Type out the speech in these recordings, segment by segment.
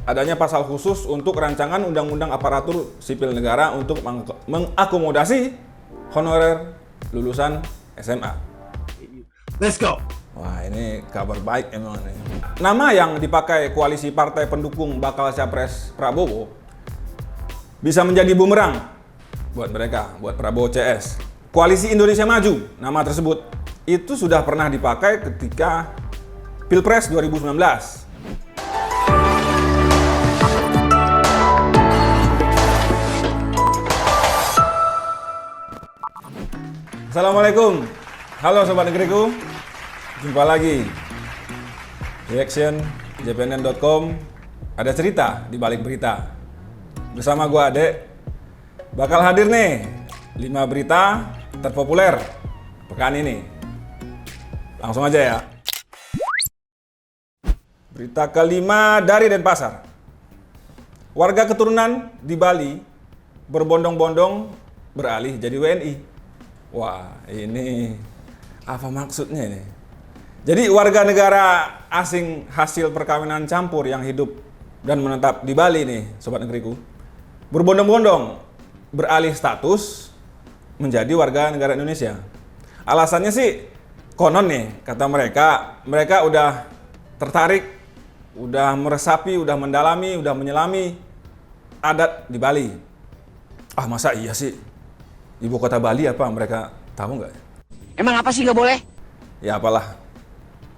adanya pasal khusus untuk rancangan undang-undang aparatur sipil negara untuk mengakomodasi honorer lulusan SMA. Let's go. Wah, ini kabar baik emang nih. Nama yang dipakai koalisi partai pendukung bakal capres Prabowo bisa menjadi bumerang buat mereka, buat Prabowo CS. Koalisi Indonesia Maju, nama tersebut itu sudah pernah dipakai ketika Pilpres 2019. Assalamualaikum, halo Sobat Negeriku, jumpa lagi Reaction jpnn.com. Ada cerita di balik berita. Bersama gua Ade, bakal hadir nih 5 berita terpopuler pekan ini. Langsung aja ya. Berita kelima dari Denpasar. Warga keturunan di Bali berbondong-bondong beralih jadi WNI. Wah, ini apa maksudnya ini? Jadi warga negara asing hasil perkawinan campur yang hidup dan menetap di Bali nih, Sobat Negeriku, berbondong-bondong beralih status menjadi warga negara Indonesia. Alasannya sih konon nih, kata mereka udah tertarik, udah meresapi, udah mendalami, udah menyelami adat di Bali. Ah, masa iya sih? Ibu kota Bali apa, mereka tahu nggak? Emang apa sih nggak boleh? Ya apalah.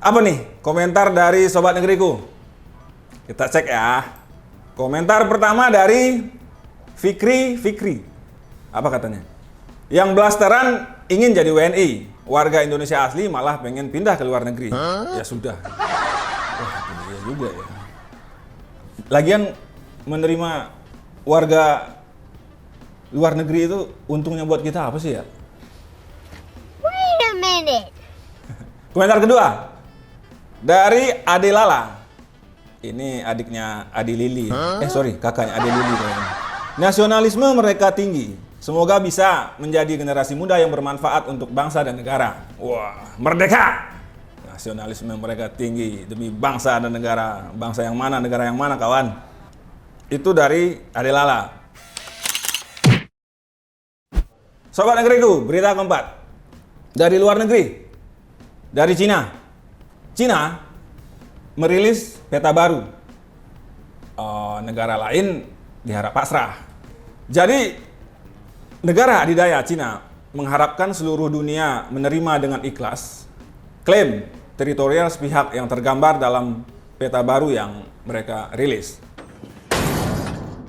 Apa nih komentar dari Sobat Negeriku? Kita cek ya. Komentar pertama dari Fikri. Apa katanya? Yang blasteran ingin jadi WNI. Warga Indonesia asli malah pengen pindah ke luar negeri. Ya sudah. Wah, iya juga ya. Lagian menerima warga luar negeri itu untungnya buat kita apa sih ya? Wait a minute. Komentar kedua dari Ade Lala. Ini adiknya Ade Lili. Kakaknya Ade Lili. Nasionalisme mereka tinggi. Semoga bisa menjadi generasi muda yang bermanfaat untuk bangsa dan negara. Wah, merdeka! Nasionalisme mereka tinggi demi bangsa dan negara. Bangsa yang mana, negara yang mana, kawan? Itu dari Ade Lala. Sobat Negeriku, berita keempat. Dari luar negeri. Dari Cina. Cina merilis peta baru. Negara lain diharap pasrah. Jadi, negara adidaya Cina mengharapkan seluruh dunia menerima dengan ikhlas klaim teritorial sepihak yang tergambar dalam peta baru yang mereka rilis.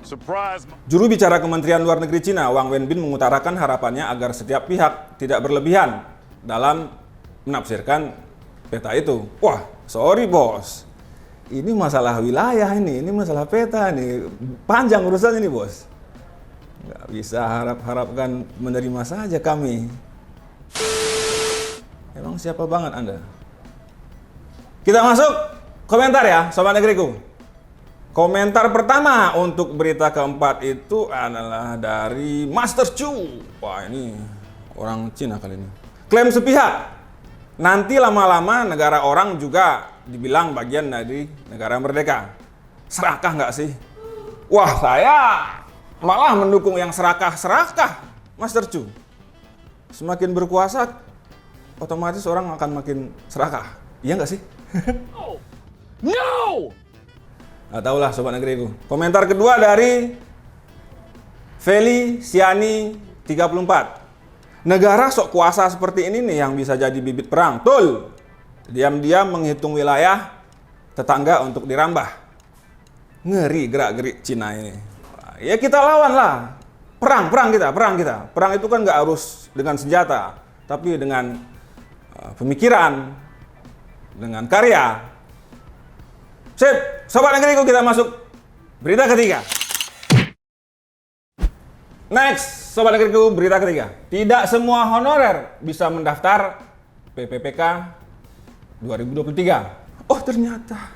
Surprise. Juru bicara Kementerian Luar Negeri Cina, Wang Wenbin, mengutarakan harapannya agar setiap pihak tidak berlebihan dalam menafsirkan peta itu. Wah, sorry bos, ini masalah wilayah ini masalah peta nih, panjang urusan ini bos. Nggak bisa harap-harapkan menerima saja kami. Emang siapa banget Anda? Kita masuk komentar ya, Sobat Negeriku. Komentar pertama untuk berita keempat itu adalah dari Master Chu. Wah, ini orang Cina kali ini. Klaim sepihak. Nanti lama-lama negara orang juga dibilang bagian dari negara merdeka. Serakah nggak sih? Wah, saya malah mendukung yang serakah-serakah, Master Chu. Semakin berkuasa, otomatis orang akan makin serakah. Iya nggak sih? No! Nggak tahu lah Sobat Negeriku. Komentar kedua dari Feli Siani 34. Negara sok kuasa seperti ini nih yang bisa jadi bibit perang. Tul! Diam-diam menghitung wilayah tetangga untuk dirambah. Ngeri gerak-gerik Cina ini. Ya kita lawan lah. Perang kita. Perang itu kan nggak harus dengan senjata, tapi dengan pemikiran, dengan karya. Sip, Sobat Negeriku, kita masuk berita ketiga. Next, Sobat Negeriku, berita ketiga. Tidak semua honorer bisa mendaftar PPPK 2023. Oh, ternyata.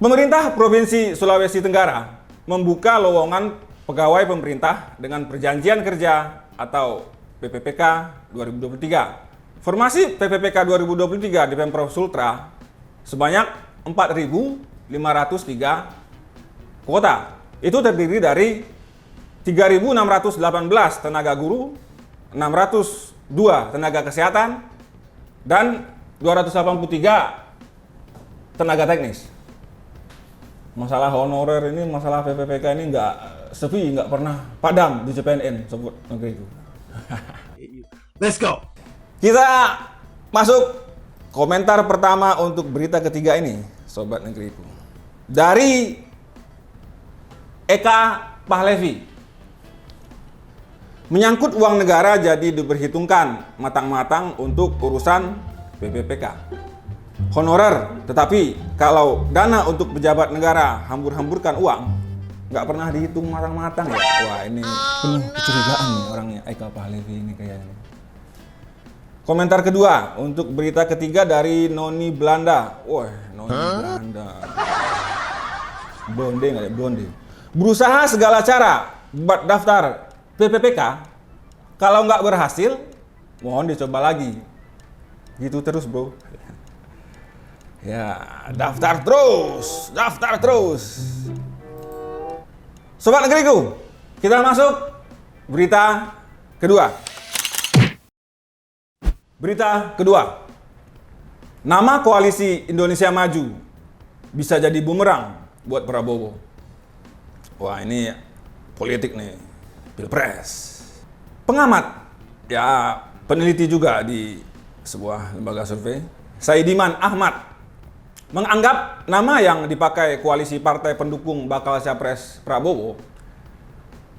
Pemerintah Provinsi Sulawesi Tenggara membuka lowongan pegawai pemerintah dengan perjanjian kerja atau PPPK 2023. Formasi PPPK 2023 di Pemprov Sultra sebanyak 4.000 503 kuota. Itu terdiri dari 3.618 tenaga guru, 602 tenaga kesehatan, dan 283 tenaga teknis. Masalah honorer ini, masalah PPPK ini nggak sepi, nggak pernah padam di CPNN, Sobat Negeriku. Let's go. Kita masuk komentar pertama untuk berita ketiga ini, Sobat Negeriku. Dari Eka Pahlevi. Menyangkut uang negara jadi diperhitungkan matang-matang untuk urusan PPPK. Honorer, tetapi kalau dana untuk pejabat negara hambur-hamburkan uang, nggak pernah dihitung matang-matang ya. Wah, ini penuh kecurigaan nih orangnya, Eka Pahlevi ini kayaknya. Komentar kedua untuk berita ketiga dari Noni Belanda. Wah, Noni Belanda. Blonde nggak ya? Blonde. Berusaha segala cara buat daftar PPPK. Kalau nggak berhasil, mohon dicoba lagi. Gitu terus, bro. Ya, daftar terus, daftar terus. Sobat Negeriku, kita masuk berita kedua. Berita kedua. Nama koalisi Indonesia Maju bisa jadi bumerang buat Prabowo. Wah, ini politik nih, Pilpres. Pengamat, ya peneliti juga di sebuah lembaga survei, Saidiman Ahmad, menganggap nama yang dipakai koalisi partai pendukung bakal capres Prabowo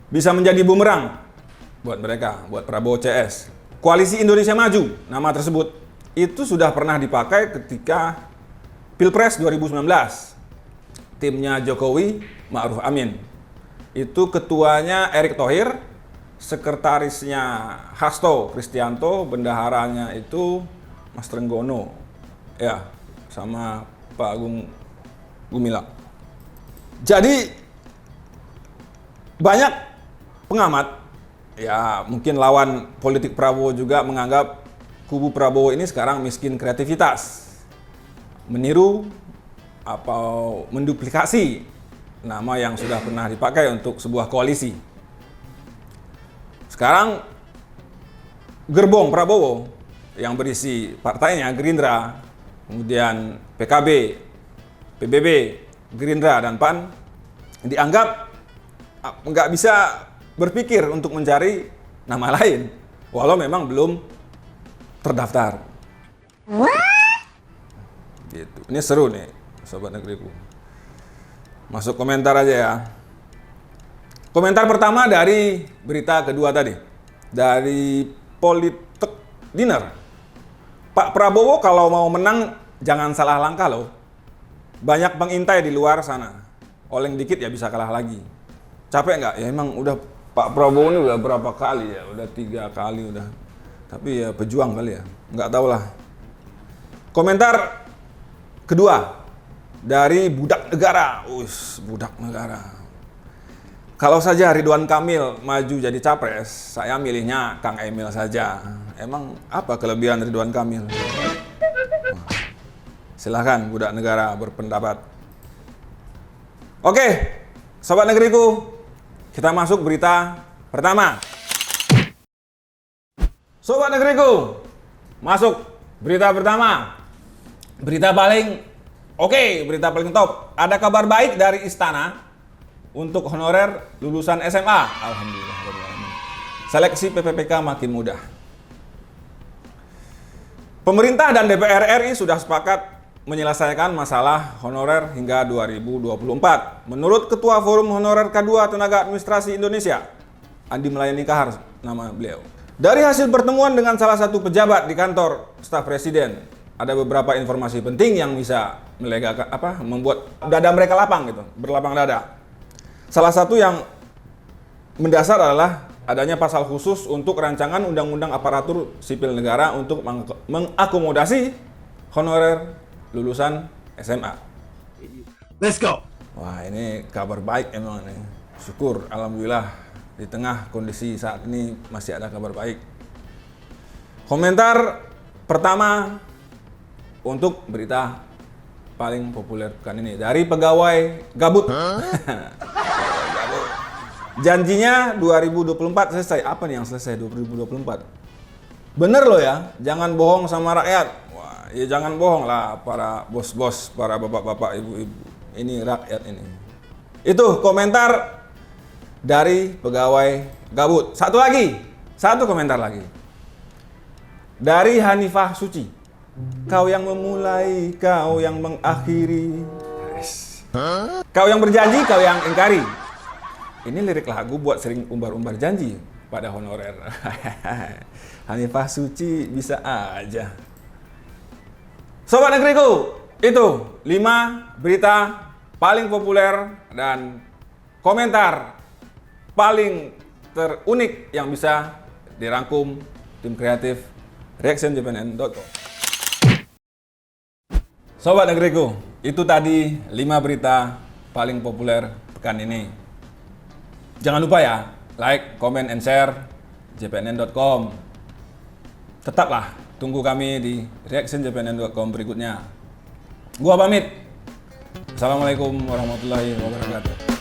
bisa menjadi bumerang buat mereka, buat Prabowo CS. Koalisi Indonesia Maju, nama tersebut itu sudah pernah dipakai ketika Pilpres 2019. Timnya Jokowi, Ma'ruf Amin. Itu ketuanya Erick Thohir, sekretarisnya Hasto Kristianto, bendaharanya itu Mas Trenggono. Ya, sama Pak Agung Gumilang. Jadi banyak pengamat, ya mungkin lawan politik Prabowo juga menganggap kubu Prabowo ini sekarang miskin kreativitas, meniru atau menduplikasi nama yang sudah pernah dipakai untuk sebuah koalisi. Sekarang gerbong Prabowo yang berisi partainya Gerindra, kemudian PKB, PBB, Gerindra, dan PAN dianggap nggak bisa berpikir untuk mencari nama lain, walau memang belum terdaftar. Gitu. Ini seru nih, Sobat Negeriku. Masuk komentar aja ya. Komentar pertama dari berita kedua tadi, dari Politek Dinner. Pak Prabowo kalau mau menang jangan salah langkah loh. Banyak pengintai di luar sana. Oleng dikit ya bisa kalah lagi. Capek nggak? Ya emang udah Pak Prabowo ini udah berapa kali ya? Udah 3 kali udah. Tapi ya pejuang kali ya. Nggak tahu lah. Komentar kedua dari Budak Negara. Budak Negara. Kalau saja Ridwan Kamil maju jadi capres, saya milihnya Kang Emil saja. Emang apa kelebihan Ridwan Kamil? Silahkan Budak Negara berpendapat. Oke, Sobat Negeriku, kita masuk berita pertama. Sobat Negeriku, masuk berita pertama. Berita paling berita paling top. Ada kabar baik dari Istana untuk honorer lulusan SMA. Alhamdulillah. Seleksi PPPK makin mudah. Pemerintah dan DPR RI sudah sepakat menyelesaikan masalah honorer hingga 2024. Menurut Ketua Forum Honorer K2 Tenaga Administrasi Indonesia, Andi Melayani Kahar nama beliau. Dari hasil pertemuan dengan salah satu pejabat di kantor staf presiden, ada beberapa informasi penting yang bisa membuat dada mereka lapang gitu, berlapang dada. Salah satu yang mendasar adalah adanya pasal khusus untuk rancangan undang-undang aparatur sipil negara untuk mengakomodasi honorer lulusan SMA. Let's go. Wah, ini kabar baik emang nih. Syukur, alhamdulillah di tengah kondisi saat ini masih ada kabar baik. Komentar pertama untuk berita paling populer pekan ini. Dari pegawai gabut. Janjinya 2024 selesai. Apa nih yang selesai 2024? Bener loh ya, jangan bohong sama rakyat. Wah, ya jangan bohong lah para bos-bos, para bapak-bapak, ibu-ibu. Ini rakyat ini. Itu komentar dari pegawai gabut. Satu komentar lagi. Dari Hanifah Suci. Kau yang memulai, kau yang mengakhiri. Kau yang berjanji, kau yang ingkari. Ini lirik lagu buat sering umbar-umbar janji pada honorer. Hanifah Suci bisa aja. Sobat Negeriku, itu 5 berita paling populer dan komentar paling terunik yang bisa dirangkum tim kreatif reactionjpnn.com. Sobat Negeriku, itu tadi 5 berita paling populer pekan ini. Jangan lupa ya, like, comment, and share jpnn.com. Tetaplah tunggu kami di reactionjpnn.com berikutnya. Gua pamit. Assalamualaikum warahmatullahi wabarakatuh.